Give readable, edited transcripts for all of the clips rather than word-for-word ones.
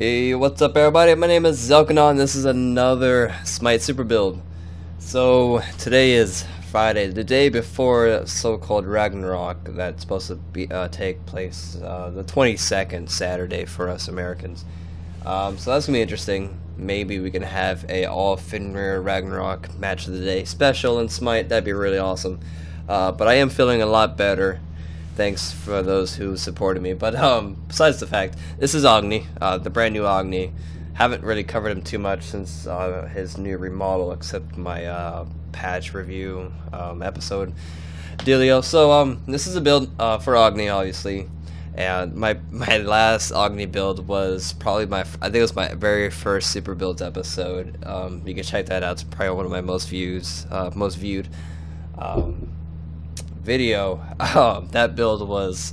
Hey, what's up everybody? My name is Zelkenon. This is another Smite super build. So today is Friday, the day before so-called Ragnarok that's supposed to be take place the 22nd Saturday for us Americans. So that's gonna be interesting. Maybe we can have a all Fenrir Ragnarok match of the day special in Smite. That'd be really awesome. But I am feeling a lot better. Thanks for those who supported me. But besides the fact, this is Agni, the brand new Agni. Haven't really covered him too much since his new remodel, except my patch review episode dealio. So this is a build for Agni, obviously. And my last Agni build was probably I think it was my very first super builds episode. You can check that out. It's probably one of my most viewed video. That build was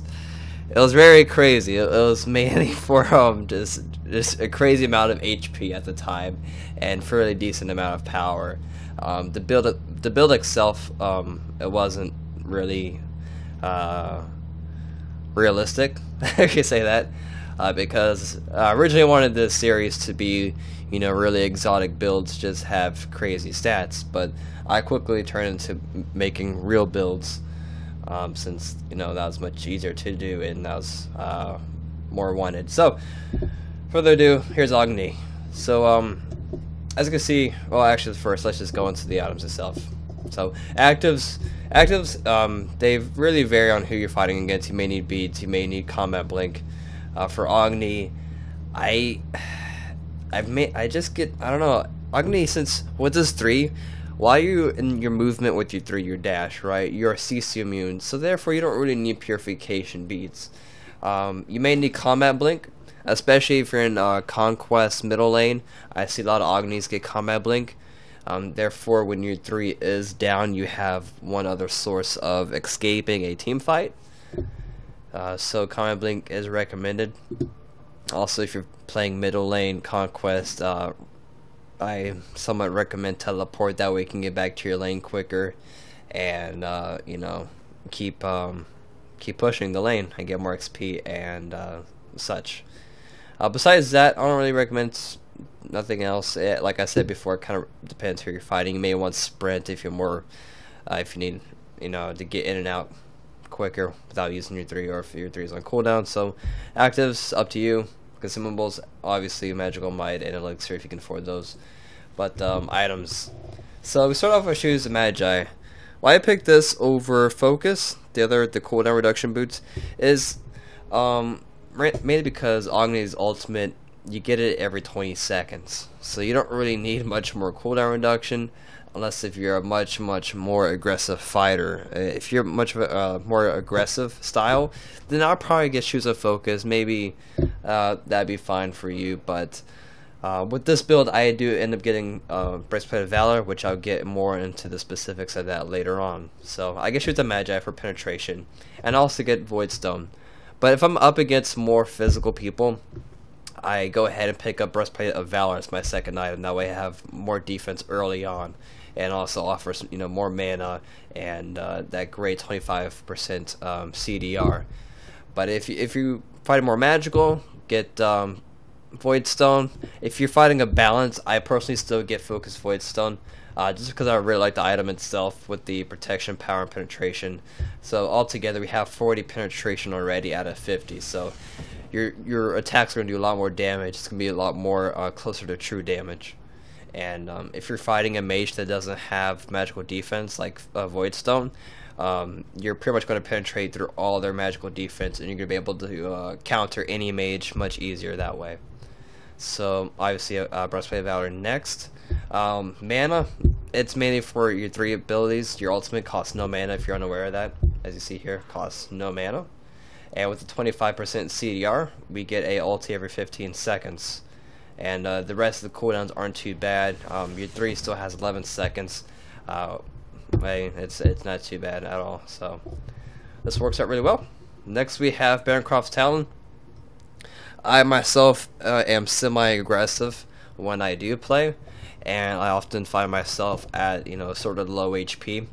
very crazy. It was mainly for just a crazy amount of HP at the time and fairly decent amount of power. The build itself, it wasn't really realistic. I can say that because I originally wanted this series to be, you know, really exotic builds, just have crazy stats, but I quickly turned into making real builds. Since, you know, that was much easier to do and that was more wanted. So, further ado, here's Agni. So, as you can see, well, actually, first, let's just go into the items itself. So, actives, they really vary on who you're fighting against. You may need beads, you may need combat blink. For Agni, I don't know, Agni, since with this 3. While you're in your movement with your 3, your dash, right, you're CC immune, so therefore you don't really need purification beads. You may need combat blink, especially if you're in conquest middle lane. I see a lot of Agnis get combat blink. Therefore, when your 3 is down, you have one other source of escaping a team fight. So combat blink is recommended. Also, if you're playing middle lane conquest, I somewhat recommend teleport. That way you can get back to your lane quicker, and you know, keep pushing the lane and get more XP and such. Besides that, I don't really recommend nothing else. Like I said before, it kind of depends who you're fighting. You may want sprint if you're more, if you need, you know, to get in and out quicker without using your 3, or if your 3 is on cooldown. So actives, up to you. Consumables, obviously magical might and elixir if you can afford those. But items. So we start off with shoes and magi. Why I picked this over focus, the cooldown reduction boots, is mainly because Agni's ultimate, you get it every 20 seconds. So you don't really need much more cooldown reduction unless if you're a much more aggressive fighter. If you're much of a more aggressive style, then I'll probably get shoes of focus. Maybe that'd be fine for you. But with this build, I do end up getting breastplate of valor, which I'll get more into the specifics of that later on. So I get shoes of magi for penetration, and also get void stone. But if I'm up against more physical people, I go ahead and pick up breastplate of valor as my second item. That way I have more defense early on, and also offers, you know, more mana and that great 25% CDR. But if you fight more magical, get void stone. If you're fighting a balance, I personally still get focus void stone, just because I really like the item itself with the protection, power, and penetration. So altogether we have 40 penetration already out of 50. So your attacks are going to do a lot more damage. It's going to be a lot more closer to true damage. And if you're fighting a mage that doesn't have magical defense like void stone, you're pretty much going to penetrate through all their magical defense, and you're going to be able to counter any mage much easier that way. So obviously breastplate of valor next. Mana, it's mainly for your 3 abilities. Your ultimate costs no mana if you're unaware of that. As you see here, costs no mana. And with the 25% CDR, we get a ulti every 15 seconds. And the rest of the cooldowns aren't too bad. Your 3 still has 11 seconds. It's not too bad at all. So this works out really well. Next we have Baroncroft's Talon. I myself am semi-aggressive when I do play, and I often find myself at, you know, sort of low HP.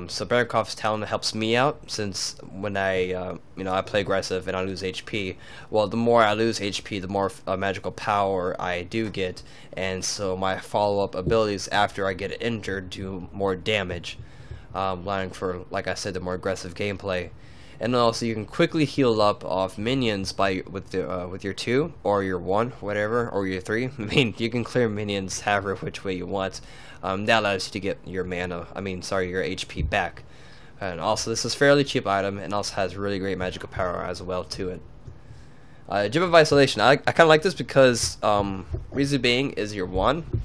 So Barankov's talent helps me out, since when I I play aggressive and I lose HP. Well, the more I lose HP, the more magical power I do get, and so my follow-up abilities after I get injured do more damage, allowing for, like I said, the more aggressive gameplay. And then also you can quickly heal up off minions with your 2 or your 1, whatever, or your 3. I mean, you can clear minions however which way you want. That allows you to get your your HP back. And also, this is a fairly cheap item, and also has really great magical power as well to it. Gem of Isolation. I kind of like this because reason being is your 1.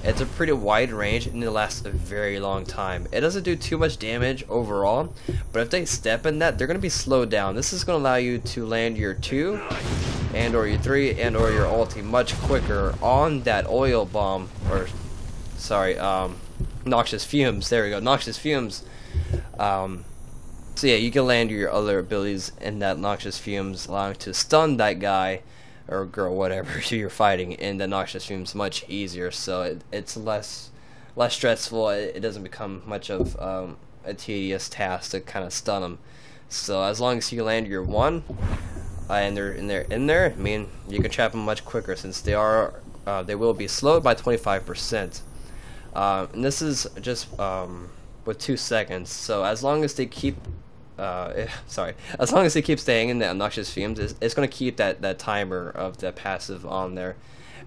It's a pretty wide range and it lasts a very long time. It doesn't do too much damage overall, but if they step in that, they're going to be slowed down. This is going to allow you to land your 2 and or your 3 and or your ulti much quicker on that oil bomb, or sorry, noxious fumes. There we go, noxious fumes. So yeah, you can land your other abilities in that noxious fumes, allowing to stun that guy or girl, whatever you're fighting, in the noxious fumes much easier. So it's less stressful. It doesn't become much of a tedious task to kind of stun them. So as long as you land your 1 and they're in there, I mean, you can trap them much quicker, since they will be slowed by 25%. And this is just with 2 seconds. So as long as they keep as long as they keep staying in the obnoxious fumes, it's going to keep that timer of the passive on there.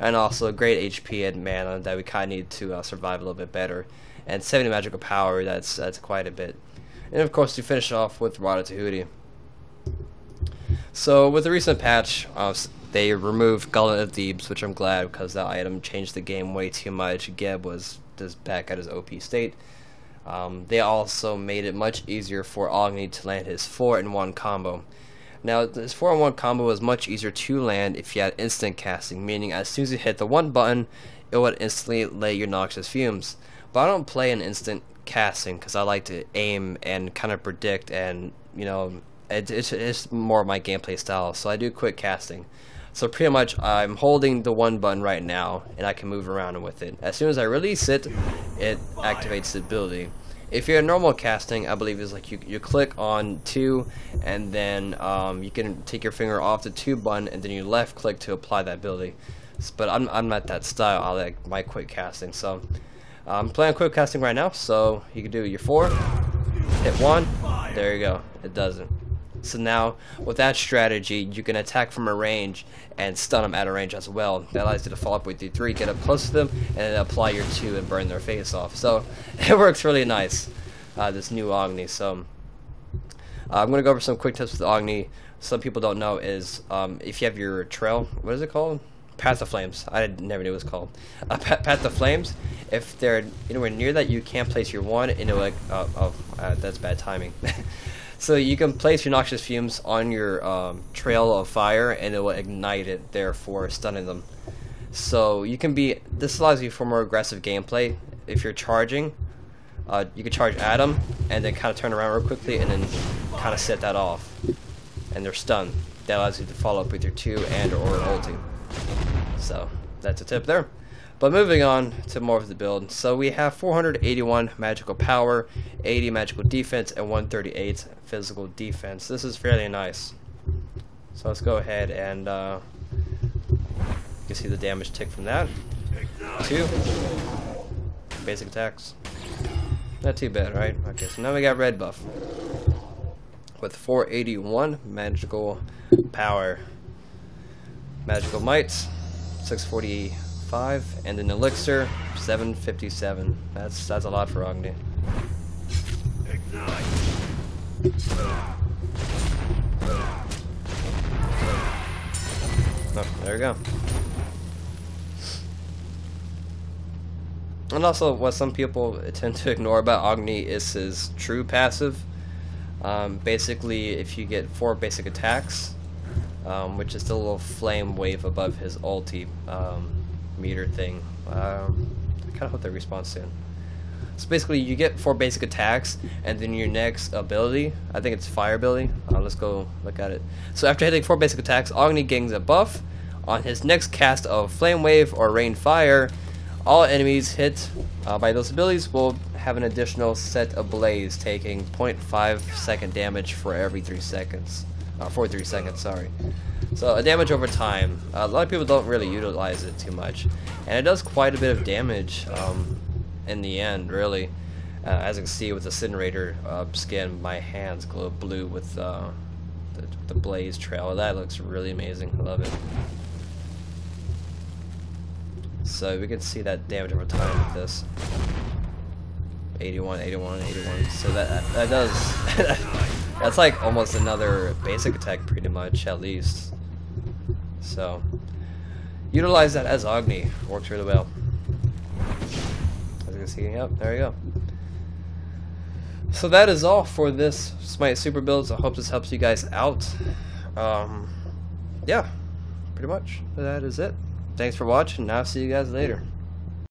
And also great HP and mana that we kind of need to survive a little bit better. And 70 magical power, that's quite a bit. And of course, to finish off with Ratatouille. So with the recent patch, they removed Gauntlet of Thebes, which I'm glad, because that item changed the game way too much. Geb was just back at his OP state. They also made it much easier for Agni to land his 4-in-1 combo. Now, this 4-in-1 combo was much easier to land if you had instant casting, meaning as soon as you hit the 1 button, it would instantly lay your noxious fumes. But I don't play an instant casting because I like to aim and kind of predict, and it's more of my gameplay style, so I do quick casting. So pretty much I'm holding the 1 button right now, and I can move around with it. As soon as I release it, it activates the ability. If you're a normal casting, I believe is like you click on 2, and then you can take your finger off the 2 button, and then you left click to apply that ability. But I'm not that style. I like my quick casting. So I'm playing quick casting right now. So you can do your 4, hit 1, there you go. It doesn't. So now, with that strategy, you can attack from a range and stun them at a range as well. That allows you to follow up with your 3, get up close to them, and then apply your 2 and burn their face off. So it works really nice, this new Agni. So I'm going to go over some quick tips with Agni. Some people don't know is if you have your trail, what is it called? Path of Flames. I never knew it was called. Path of Flames. If they're anywhere near that, you can't place your 1 into like, that's bad timing. So you can place your noxious fumes on your trail of fire, and it will ignite it, therefore stunning them. So you can be, this allows you for more aggressive gameplay. If you're charging, you can charge at them, and then kind of turn around real quickly, and then kind of set that off, and they're stunned. That allows you to follow up with your 2 and or ulti. So that's a tip there. But moving on to more of the build. So we have 481 magical power, 80 magical defense, and 138 physical defense. This is fairly nice. So let's go ahead and you can see the damage tick from that. 2 basic attacks. Not too bad, right? Okay, so now we got red buff with 481 magical power, magical might 645, and an elixir 757. That's a lot for Agni. Oh, there we go. And also, what some people tend to ignore about Agni is his true passive. Basically, if you get 4 basic attacks, which is the little flame wave above his ulti meter thing. I kind of hope they respawn soon. So basically, you get 4 basic attacks, and then your next ability, I think it's fire ability. Let's go look at it. So after hitting 4 basic attacks, Agni gains a buff on his next cast of flame wave or rain fire. All enemies hit by those abilities will have an additional set ablaze, taking 0.5 second damage for every 3 seconds. For 3 seconds, sorry. So a damage over time. A lot of people don't really utilize it too much, and it does quite a bit of damage in the end, really. As you can see with the Incinerator skin, my hands glow blue with the blaze trail. That looks really amazing. I love it. So we can see that damage over time with this. 81, 81, 81. So that does that's like almost another basic attack, pretty much, at least. So utilize that as Agni. Works really well. As you can see, yep, there you go. So that is all for this Smite Super Builds. I hope this helps you guys out. Yeah, pretty much. That is it. Thanks for watching, and I'll see you guys later.